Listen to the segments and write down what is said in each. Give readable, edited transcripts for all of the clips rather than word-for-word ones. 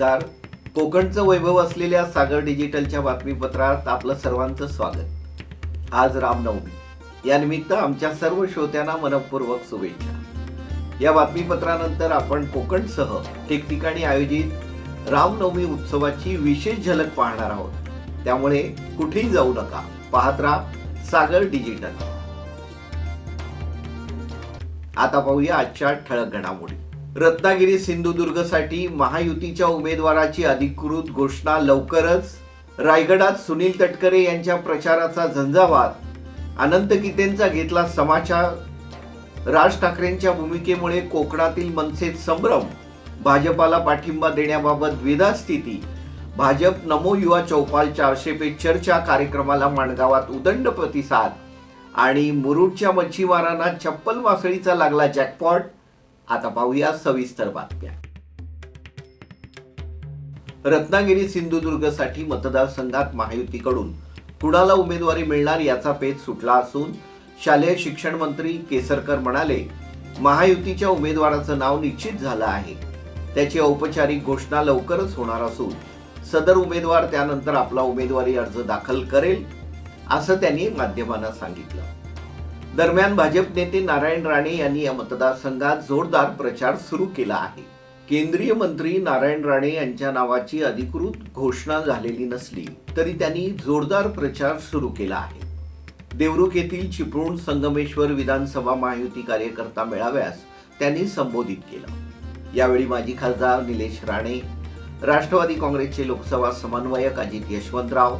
नमस्कार. कोकणचं वैभव असलेल्या सागर डिजिटलच्या बातमीपत्रात आपलं सर्वांचं स्वागत. आज रामनवमी, या निमित्त आमच्या सर्व श्रोत्यांना मनपूर्वक शुभेच्छा. या बातमीपत्रानंतर आपण कोकणसह ठिकठिकाणी आयोजित रामनवमी उत्सवाची विशेष झलक पाहणार आहोत. त्यामुळे कुठेही जाऊ नका, पाहत राहा सागर डिजिटल. आता पाहूया आजच्या ठळक घडामोडी. रत्नागिरी सिंधुदुर्गसाठी महायुतीच्या उमेदवाराची अधिकृत घोषणा लवकरच. रायगडात सुनील तटकरे यांच्या प्रचाराचा झंझावात. अनंत गीतेंचा घेतला समाचार. राज ठाकरेंच्या भूमिकेमुळे कोकणातील मनसेत संभ्रम. भाजपाला पाठिंबा देण्याबाबत द्विधा स्थिती. भाजप नमो युवा चौपाल 400 पे चर्चा कार्यक्रमाला माणगावात उदंड प्रतिसाद. आणि मुरुडच्या मच्छीमारांना चप्पल मासळीचा लागला जॅकपॉट. आता पाहूया सविस्तर बातम्या. रत्नागिरी सिंधुदुर्गसाठी मतदारसंघात महायुतीकडून कुणाला उमेदवारी मिळणार याचा पेच सुटला असून शालेय शिक्षण मंत्री केसरकर म्हणाले, महायुतीच्या उमेदवाराचं नाव निश्चित झालं आहे. त्याची औपचारिक घोषणा लवकरच होणार असून सदर उमेदवार त्यानंतर आपला उमेदवारी अर्ज दाखल करेल, असं त्यांनी माध्यमांना सांगितलं. दरम्यान भाजप नेते नारायण राणे यांनी या मतदारसंघात जोरदार प्रचार सुरू केला आहे. केंद्रीय मंत्री नारायण राणे यांच्या नावाची अधिकृत घोषणा झालेली नसली तरी त्यांनी जोरदार प्रचार सुरू केला आहे. देवरुख येथील चिपळूण संगमेश्वर विधानसभा महायुती कार्यकर्ता मेळाव्यास त्यांनी संबोधित केलं. यावेळी माजी खासदार निलेश राणे, राष्ट्रवादी काँग्रेसचे लोकसभा समन्वयक अजित यशवंतराव,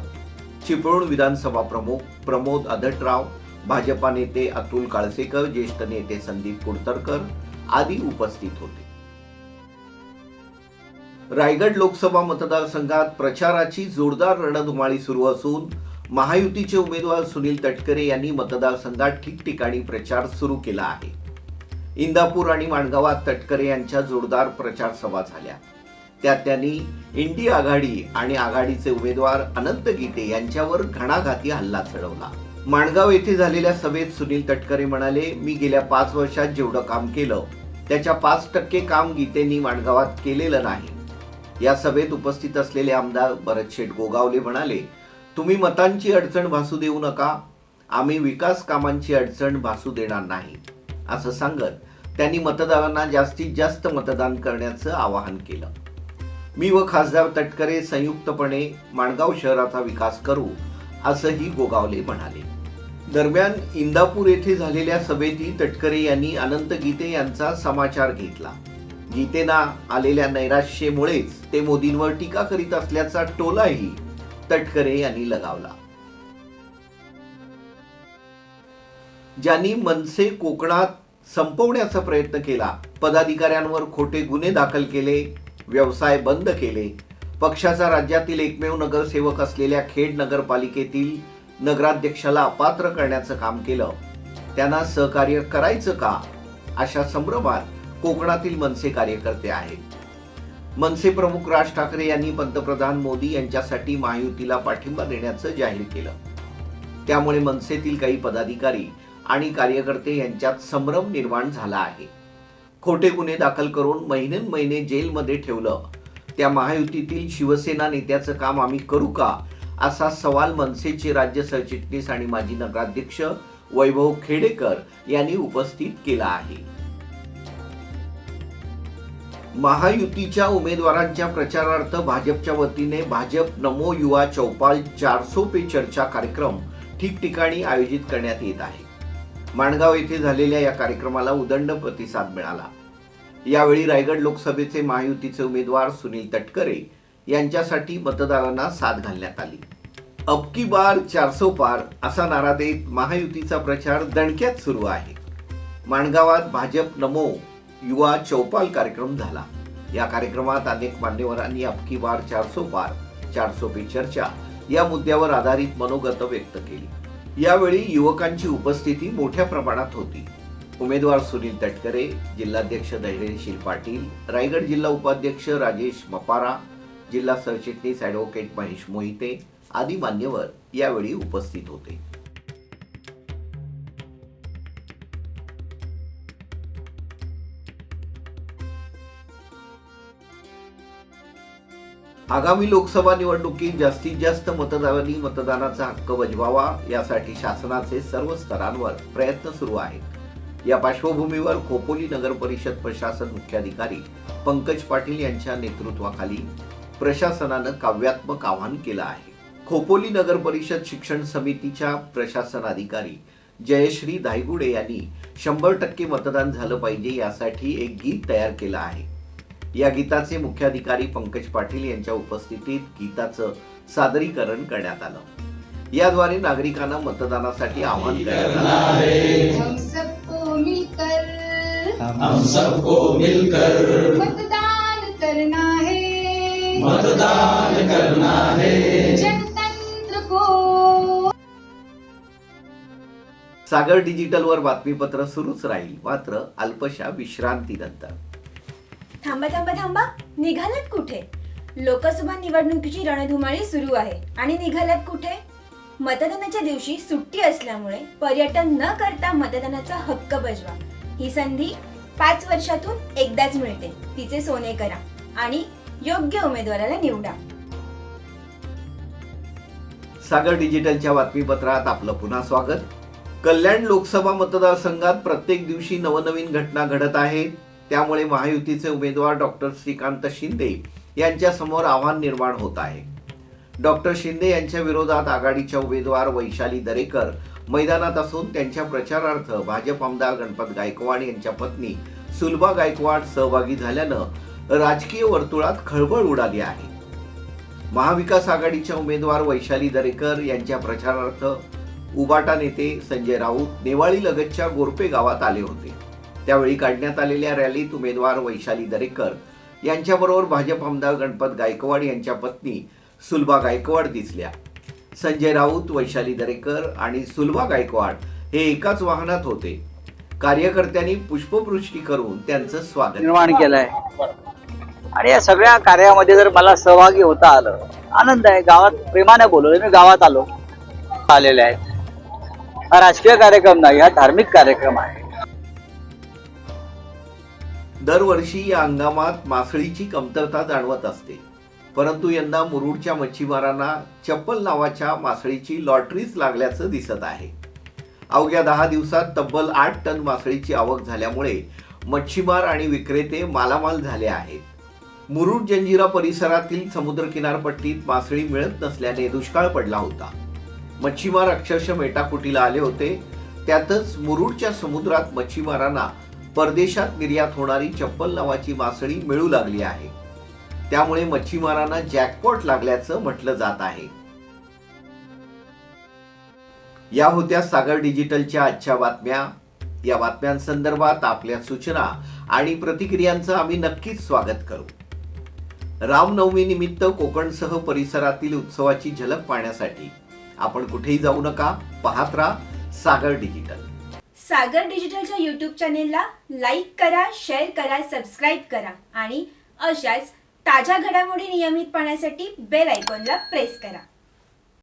चिपळूण विधानसभा प्रमुख प्रमोद अधटराव, भाजपा नेते अतुल काळसेकर, ज्येष्ठ नेते संदीप कुडतरकर आदी उपस्थित होते. रायगड लोकसभा मतदारसंघात प्रचाराची जोरदार रणधुमाळी सुरू असून महायुतीचे उमेदवार सुनील तटकरे यांनी मतदारसंघात ठिकठिकाणी प्रचार सुरू केला आहे. इंदापूर आणि माणगावात तटकरे यांच्या जोरदार प्रचार सभा झाल्या. त्यात त्यांनी इंडिया आघाडी आणि आघाडीचे उमेदवार अनंत गीते यांच्यावर घणाघाती हल्ला चढवला. माणगाव येथे झालेल्या सभेत सुनील तटकरे म्हणाले, मी गेल्या 5 वर्षात जेवढं काम केलं त्याच्या 5% काम गीतेंनी माणगावात केलेलं नाही. या सभेत उपस्थित असलेले आमदार भरतशेठ गोगावले म्हणाले, तुम्ही मतांची अडचण भासू देऊ नका, आम्ही विकास कामांची अडचण भासू देणार नाही, असं सांगत त्यांनी मतदारांना जास्तीत जास्त मतदान करण्याचं आवाहन केलं. मी व खासदार तटकरे संयुक्तपणे माणगाव शहराचा विकास करू, असंही गोगावले म्हणाले. दरम्यान इंदापूर येथे झालेल्या सभेतही तटकरे यांनी अनंत गीते यांचा समाचार घेतला. गीतेंना आलेल्या नैराश्यामुळेच ते मोदींवर टीका करीत असल्याचा टोलाही तटकरे यांनी लगावला. ज्यांनी मनसे कोकणात संपवण्याचा प्रयत्न केला, पदाधिकाऱ्यांवर खोटे गुन्हे दाखल केले, व्यवसाय बंद केले, पक्षाचा राज्यातील एकमेव नगरसेवक असलेल्या खेड नगरपालिकेतील नगराध्यक्षाला अपात्र करण्याचं काम केलं, त्यांना सहकार्य करायचं का, अशा संभ्रमात कोकणातील मनसे कार्यकर्ते आहेत. मनसे प्रमुख राज ठाकरे यांनी पंतप्रधान मोदी यांच्यासाठी महायुतीला पाठिंबा देण्याचं जाहीर केलं. त्यामुळे मनसेतील काही पदाधिकारी आणि कार्यकर्ते यांच्यात संभ्रम निर्माण झाला आहे. खोटे गुन्हे दाखल करून महिने जेलमध्ये ठेवलं, त्या महायुतीतील शिवसेना नेत्याचं काम आम्ही करू का, असा सवाल मनसेचे राज्य सरचिटणीस आणि माजी नगराध्यक्ष वैभव खेडेकर यांनी उपस्थित केला आहे. महायुतीच्या उमेदवारांच्या प्रचारार्थ भाजपच्या वतीने भाजप नमो युवा चौपाल 400 पे चर्चा कार्यक्रम ठिकठिकाणी आयोजित करण्यात येत आहे. माणगाव येथे झालेल्या या कार्यक्रमाला उदंड प्रतिसाद मिळाला. यावेळी रायगड लोकसभेचे महायुतीचे उमेदवार सुनील तटकरे यांच्यासाठी मतदारांना साथ घालण्यात आली. अब की बार 400 पार असा नारा देत महायुतीचा प्रचार दणक्यात सुरू आहे. माणगावात भाजप नमो युवा चौपाल कार्यक्रम झाला. या कार्यक्रमात अनेक मान्यवरांनी अब की बार 400 पार 400 पे चर्चा या मुद्द्यावर आधारित मनोगत व्यक्त केली. यावेळी युवकांची उपस्थिती मोठ्या प्रमाणात होती. उमेदवार सुनील तटकरे, जिल्हाध्यक्ष धैर्यशील पाटील, रायगड जिल्हा उपाध्यक्ष राजेश मपारा, जिल्हा सरचिटणीस ॲडव्होकेट महेश मोहिते आदी मान्यवर यावेळी उपस्थित होते. आगामी लोकसभा निवडणुकीत जास्तीत जास्त मतदारांनी मतदानाचा हक्क बजवावा यासाठी शासनाचे सर्व स्तरांवर प्रयत्न सुरू आहेत। या पार्श्वभूमीवर खोपोली नगर परिषद प्रशासन मुख्याधिकारी पंकज पाटील यांच्या नेतृत्वाखाली प्रशासनानं काव्यात्मक आवाहन केलं आहे। खोपोली नगर परिषद शिक्षण समितीच्या प्रशासन अधिकारी जयश्री धायगुडे यांनी 100% मतदान झालं पाहिजे यासाठी एक गीत तयार केलं आहे। या गीताचे मुख्याधिकारी पंकज पाटील यांच्या उपस्थितीत गीताचं सादरीकरण करण्यात आलं। याद्वारे नागरिकांना मतदानासाठी आवाहन करण्यात आलं। हम सबको मिलकर मतदान करना है जनतंत्र को। सागर डिजिटलवर बातमीपत्र सुरूच राहील, मात्र अल्पशा विश्रांतीनंतर। थांबा निघालात कुठे? लोकसभा निवडणुकीची रणधुमाळी सुरू आहे आणि निघालात कुठे? मतदानाच्या दिवशी सुट्टी असल्यामुळे पर्यटन न करता मतदानाचा हक्क बजवा। ही संधी 5 वर्षातून एकदाच मिळते, तिचे सोने करा आणि योग्य उमेदवाराला निवडा। सागर डिजिटलच्या बातमीपत्रात आपलं पुन्हा स्वागत। कल्याण लोकसभा मतदारसंघात प्रत्येक दिवशी नवनवीन घटना घडत आहेत। त्यामुळे महायुतीचे उमेदवार डॉक्टर श्रीकांत शिंदे यांच्या समोर आव्हान निर्माण होत आहे। डॉक्टर शिंदे यांच्या विरोधात आघाडीच्या उमेदवार वैशाली दरेकर मैदानात असून त्यांच्या प्रचारार्थ भाजप आमदार गणपत गायकवाड यांच्या पत्नी सुलभा गायकवाड सहभागी झाल्यानं राजकीय वर्तुळात खळबळ उडाली आहे। महाविकास आघाडीच्या उमेदवार वैशाली दरेकर यांच्या प्रचारार्थ उबाटा नेते संजय राऊत नेवाळी लगतच्या गोरपे गावात आले होते। त्यावेळी काढण्यात आलेल्या रॅलीत उमेदवार वैशाली दरेकर यांच्याबरोबर भाजप आमदार गणपत गायकवाड यांच्या पत्नी सुलभा गायकवाड दिसल्या। संजय राऊत, वैशाली दरेकर आणि सुलभा गायकवाड हे एकाच वाहनात होते। कार्यकर्त्यांनी पुष्पवृष्टी करून त्यांचं स्वागत निर्माण केलंय आणि या सगळ्या कार्यामध्ये जर मला सहभागी होता आलं, आनंद आहे। गावात प्रेमाने बोलवलं, मी गावात आलेले आहेत। हा राजकीय कार्यक्रम नाही, हा धार्मिक कार्यक्रम आहे। दरवर्षी या हंगामात मासळीची कमतरता जाणवत असते, परंतु यंदा मुरुडच्या मच्छीमारांना चप्पल नावाच्या मासळीची लॉटरीच लागल्याचं दिसत आहे। अवघ्या 10 दिवसात तब्बल 8 टन मासळीची आवक झाल्यामुळे मच्छीमार आणि विक्रेते मालामाल झाले आहेत। मुरुड जंजिरा परिसरातील समुद्र किनारपट्टीत मासळी मिळत नसल्याने दुष्काळ पडला होता। मच्छीमार अक्षरशः मेटाकुटीला आले होते। त्यातच मुरुडच्या समुद्रात मच्छीमारांना परदेशात निर्यात होणारी चप्पल नावाची मासळी मिळू लागली आहे। त्यामुळे मच्छीमारांना जॅकपॉट लागल्याचं म्हटलं जात आहे। या होत्या सागर डिजिटलच्या आजच्या बातम्या। या बातम्यांसंदर्भात आपल्या सूचना आणि प्रतिक्रियांचं आम्ही नक्कीच स्वागत करू। रामनवमी निमित्त कोकणसह परिसरातील उत्सवाची झलक पाहण्यासाठी आपण कुठेही जाऊ नका, पाहत राहा सागर डिजिटल। सागर डिजिटलच्या YouTube चॅनेलला लाईक करा, शेअर करा, सबस्क्राईब करा आणि अशाच ताज्या घडामोडी नियमित पाहण्यासाठी बेल आयकॉनला प्रेस करा।